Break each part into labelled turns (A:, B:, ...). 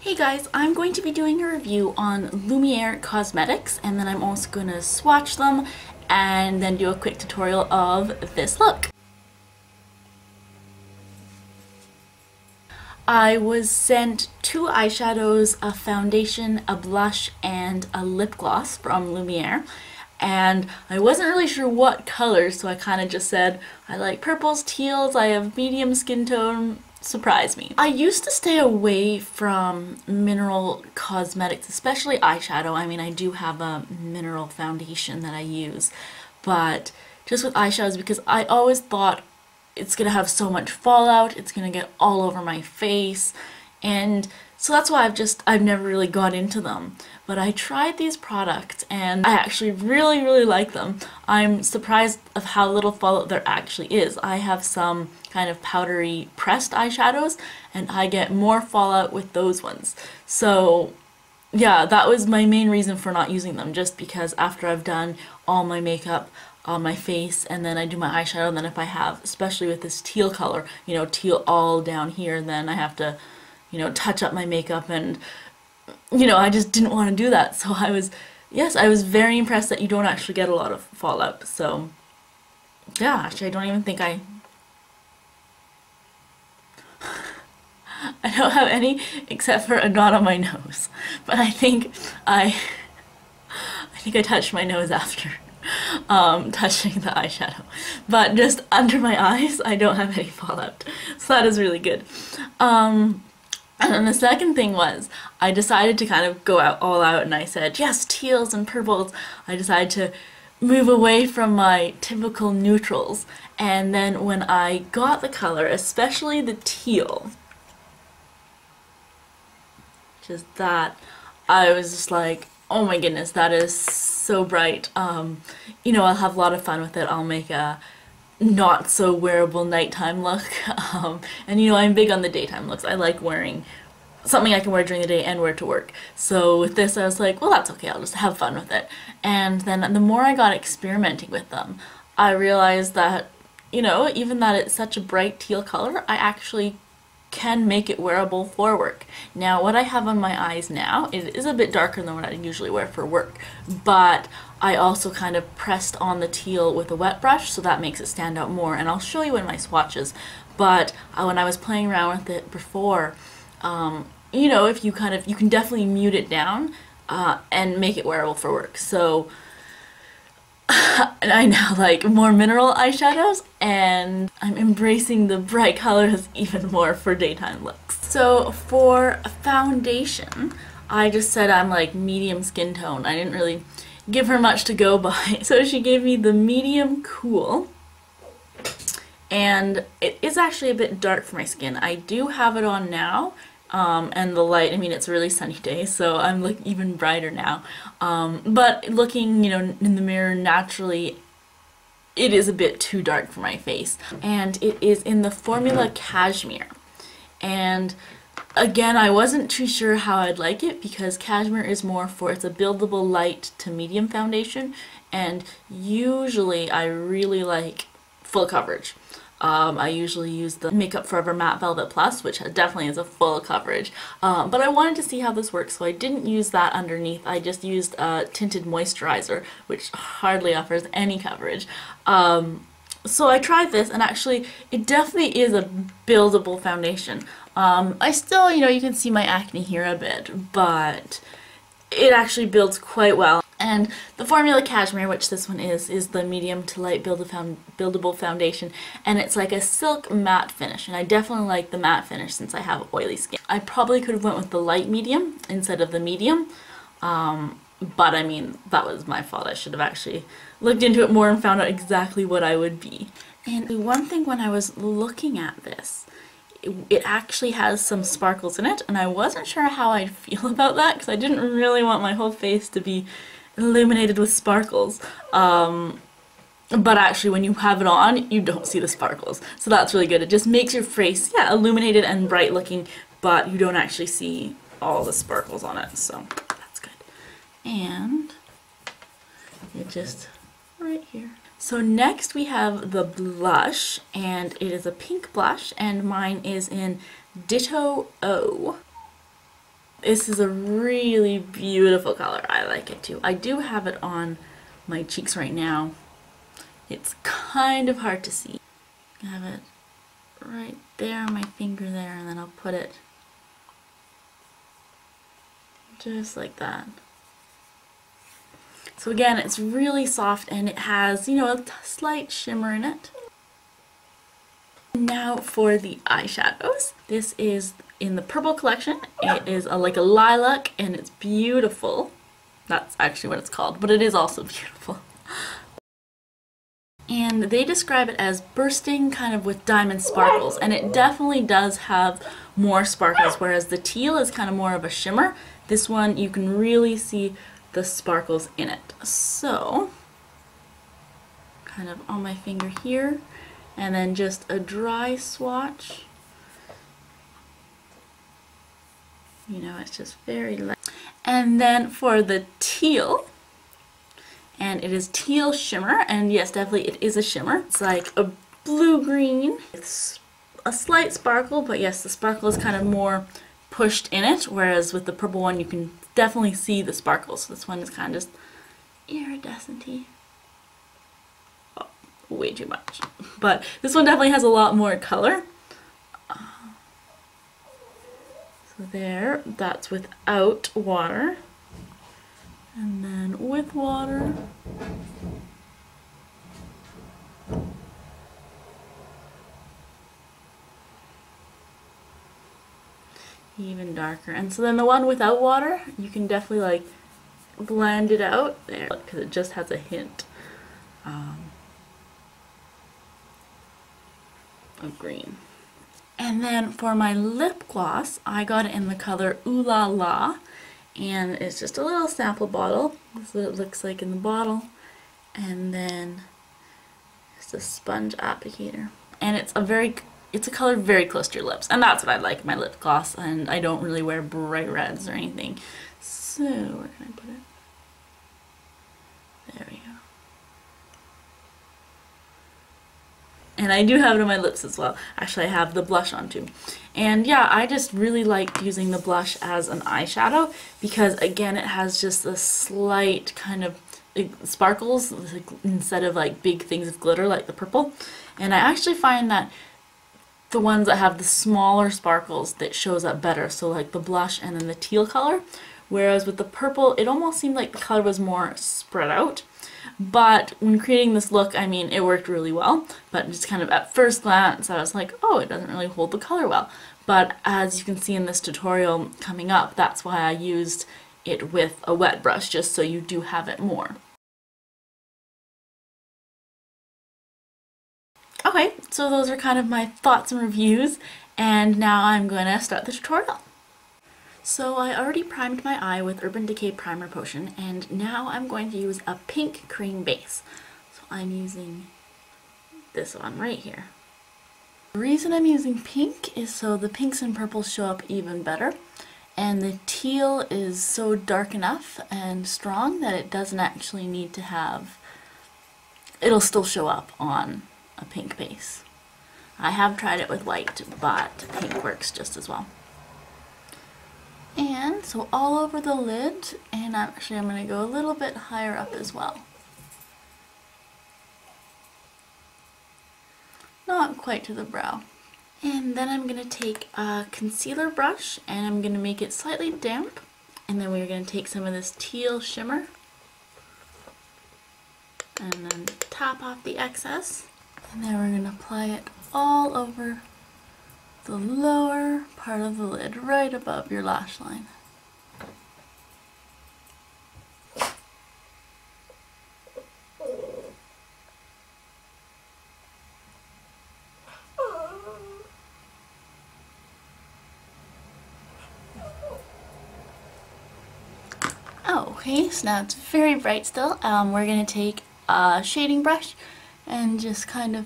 A: Hey guys, I'm going to be doing a review on Lumiere Cosmetics, and then I'm also going to swatch them and then do a quick tutorial of this look. I was sent 2 eyeshadows, a foundation, a blush, and a lip gloss from Lumiere. And I wasn't really sure what colors, so I kind of just said, I like purples, teals, I have medium skin tone, surprise me. I used to stay away from mineral cosmetics, especially eyeshadow. I mean, I do have a mineral foundation that I use, but just with eyeshadows, because I always thought it's gonna have so much fallout, it's gonna get all over my face, and so that's why I've never really got into them. But I tried these products and I actually really like them. I'm surprised of how little fallout there actually is. I have some kind of powdery pressed eyeshadows and I get more fallout with those ones. So yeah, that was my main reason for not using them, just because after I've done all my makeup on my face and then I do my eyeshadow, and then if I have, especially with this teal color, you know, teal all down here, then I have to, you know, touch up my makeup, and you know, I just didn't want to do that. So I was very impressed that you don't actually get a lot of fallout. So yeah, actually I don't even think I don't have any except for a knot on my nose. But I think I touched my nose after touching the eyeshadow. But just under my eyes, I don't have any fallout. So that is really good. And then the second thing was, I decided to kind of go all out, and I said, yes, teals and purples. I decided to move away from my typical neutrals. And then when I got the color, especially the teal, just that, I was just like, oh my goodness, that is so bright. You know, I'll have a lot of fun with it. I'll make a not so wearable nighttime look, and you know, I'm big on the daytime looks. I like wearing something I can wear during the day and wear to work. So with this I was like, well, that's okay, I'll just have fun with it. And then the more I got experimenting with them, I realized that, you know, even that it's such a bright teal color, I actually can make it wearable for work. Now what I have on my eyes now, it is a bit darker than what I usually wear for work, but I also kind of pressed on the teal with a wet brush, so that makes it stand out more, and I'll show you in my swatches. But when I was playing around with it before, you know, if you can definitely mute it down and make it wearable for work. So and I now like more mineral eyeshadows, and I'm embracing the bright colors even more for daytime looks. So for foundation, I just said I'm like medium skin tone. I didn't really give her much to go by. So she gave me the medium cool, and it is actually a bit dark for my skin. I do have it on now, and the light, I mean, it's a really sunny day, so I'm like even brighter now. But looking, you know, in the mirror naturally, it is a bit too dark for my face. And it is in the formula Cashmere. And again, I wasn't too sure how I'd like it, because Cashmere is more for, it's a buildable light to medium foundation, and usually I really like full coverage. I usually use the Makeup Forever Matte Velvet Plus, which definitely is a full coverage. But I wanted to see how this works, so I didn't use that underneath. I just used a tinted moisturizer, which hardly offers any coverage. So I tried this, and actually it definitely is a buildable foundation. I still, you know, you can see my acne here a bit, but it actually builds quite well. And the formula Cashmere, which this one is the medium to light buildable foundation, and it's like a silk matte finish, and I definitely like the matte finish since I have oily skin. I probably could have went with the light medium instead of the medium, but I mean, that was my fault. I should have actually looked into it more and found out exactly what I would be. And one thing when I was looking at this, it actually has some sparkles in it, and I wasn't sure how I'd feel about that, because I didn't really want my whole face to be illuminated with sparkles. But actually when you have it on, you don't see the sparkles, so that's really good. It just makes your face, yeah, illuminated and bright looking, but you don't actually see all the sparkles on it, so that's good. And it just right here. So next we have the blush, and it is a pink blush, and mine is in Ditto O. This is a really beautiful color. I like it too. I do have it on my cheeks right now. It's kind of hard to see. I have it right there on my finger there, and then I'll put it just like that. So again, it's really soft and it has, you know, a slight shimmer in it. Now for the eyeshadows. This is in the purple collection. It is like a lilac and it's beautiful. That's actually what it's called, but it is also beautiful. And they describe it as bursting kind of with diamond sparkles, and it definitely does have more sparkles, whereas the teal is kind of more of a shimmer. This one you can really see the sparkles in it. So kind of on my finger here, and then just a dry swatch. You know, it's just very light. And then for the teal, and it is teal shimmer, and yes, definitely it is a shimmer. It's like a blue-green. It's a slight sparkle, but yes, the sparkle is kind of more pushed in it, whereas with the purple one you can definitely see the sparkles. So this one is kind of just iridescent-y. Oh, way too much. But this one definitely has a lot more color. So there, that's without water. And then with water. Even darker. And so then the one without water, you can definitely like blend it out there because it just has a hint of green. And then for my lip gloss, I got it in the color Ooh La La, and it's just a little sample bottle. This is what it looks like in the bottle, and then it's a sponge applicator, and it's a color very close to your lips, and that's what I like in my lip gloss. And I don't really wear bright reds or anything. So where can I put it? There we go. And I do have it on my lips as well. Actually, I have the blush on too. And yeah, I just really like using the blush as an eyeshadow because, again, it has just a slight kind of sparkles instead of like big things of glitter like the purple. And I actually find that the ones that have the smaller sparkles that shows up better. So like the blush and then the teal color. Whereas with the purple, it almost seemed like the color was more spread out. But when creating this look, I mean, it worked really well, but just kind of at first glance, I was like, oh, it doesn't really hold the color well. But as you can see in this tutorial coming up, that's why I used it with a wet brush, just so you do have it more. Okay, so those are kind of my thoughts and reviews, and now I'm going to start the tutorial. So I already primed my eye with Urban Decay Primer Potion, and now I'm going to use a pink cream base. So I'm using this one right here. The reason I'm using pink is so the pinks and purples show up even better, and the teal is so dark enough and strong that it doesn't actually need to have, it'll still show up on a pink base. I have tried it with white, but pink works just as well. And so all over the lid, and actually I'm going to go a little bit higher up as well. Not quite to the brow. And then I'm going to take a concealer brush and I'm going to make it slightly damp. And then we're going to take some of this teal shimmer and then tap off the excess. And then we're going to apply it all over the lower part of the lid, right above your lash line. Okay, so now it's very bright still. We're going to take a shading brush and just kind of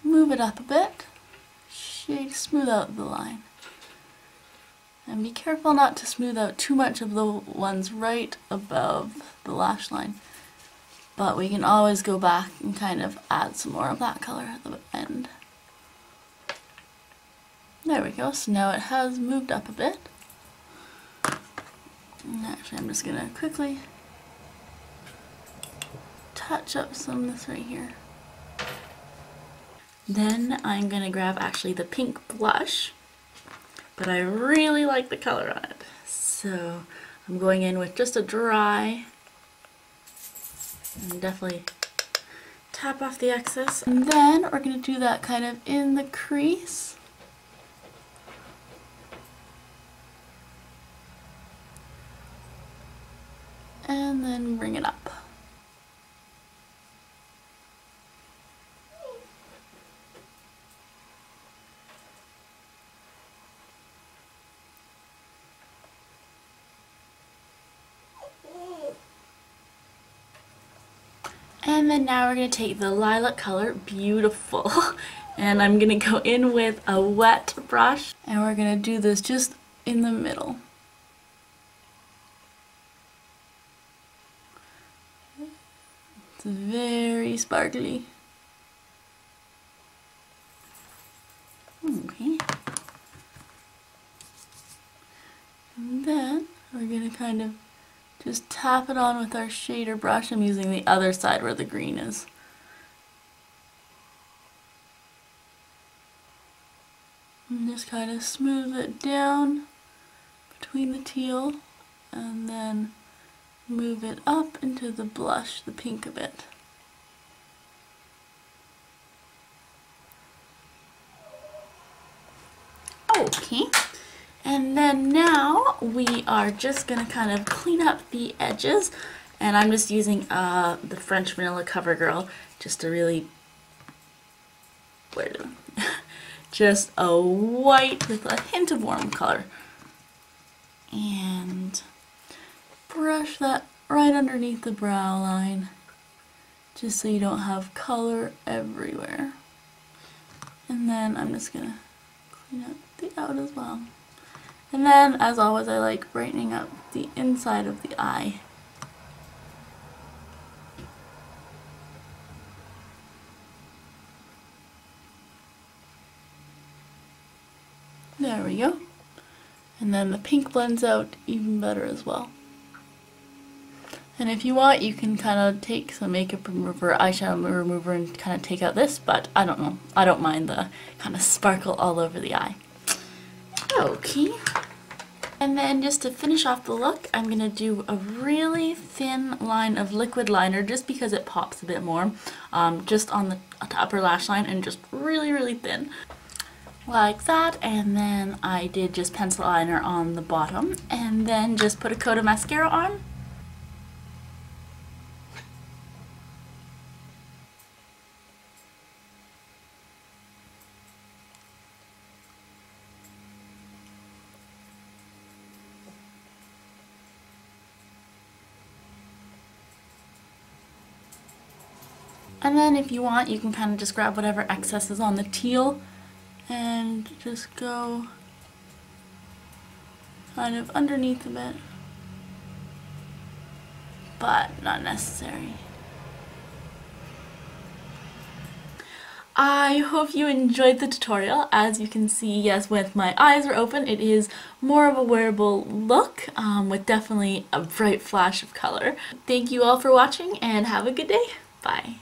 A: move it up a bit. Smooth out the line. And be careful not to smooth out too much of the ones right above the lash line. But we can always go back and kind of add some more of that color at the end. There we go, so now it has moved up a bit. Actually, I'm just gonna quickly touch up some of this right here. Then I'm gonna grab actually the pink blush, but I really like the color on it. So I'm going in with just a dry and definitely tap off the excess. And then we're gonna do that kind of in the crease. And then bring it up. And then now we're going to take the lilac color, beautiful, and I'm going to go in with a wet brush, and we're going to do this just in the middle. It's very sparkly. Okay. And then we're going to kind of just tap it on with our shader brush. I'm using the other side where the green is. And just kind of smooth it down between the teal and then move it up into the blush, the pink a bit. Okay. And then now we are just going to kind of clean up the edges, and I'm just using the French Vanilla CoverGirl just to really, just a white with a hint of warm color. And brush that right underneath the brow line, just so you don't have color everywhere. And then I'm just going to clean up the out as well. And then, as always, I like brightening up the inside of the eye. There we go. And then the pink blends out even better as well. And if you want, you can kind of take some makeup remover, eyeshadow remover, and kind of take out this, but I don't know. I don't mind the kind of sparkle all over the eye. Okay. And then just to finish off the look, I'm going to do a really thin line of liquid liner just because it pops a bit more. Just on the upper lash line, and just really, really thin. Like that. And then I did just pencil liner on the bottom. And then just put a coat of mascara on. And then if you want, you can kind of just grab whatever excess is on the teal and just go kind of underneath a bit, but not necessary. I hope you enjoyed the tutorial. As you can see, yes, with my eyes are open, it is more of a wearable look with definitely a bright flash of color. Thank you all for watching and have a good day. Bye.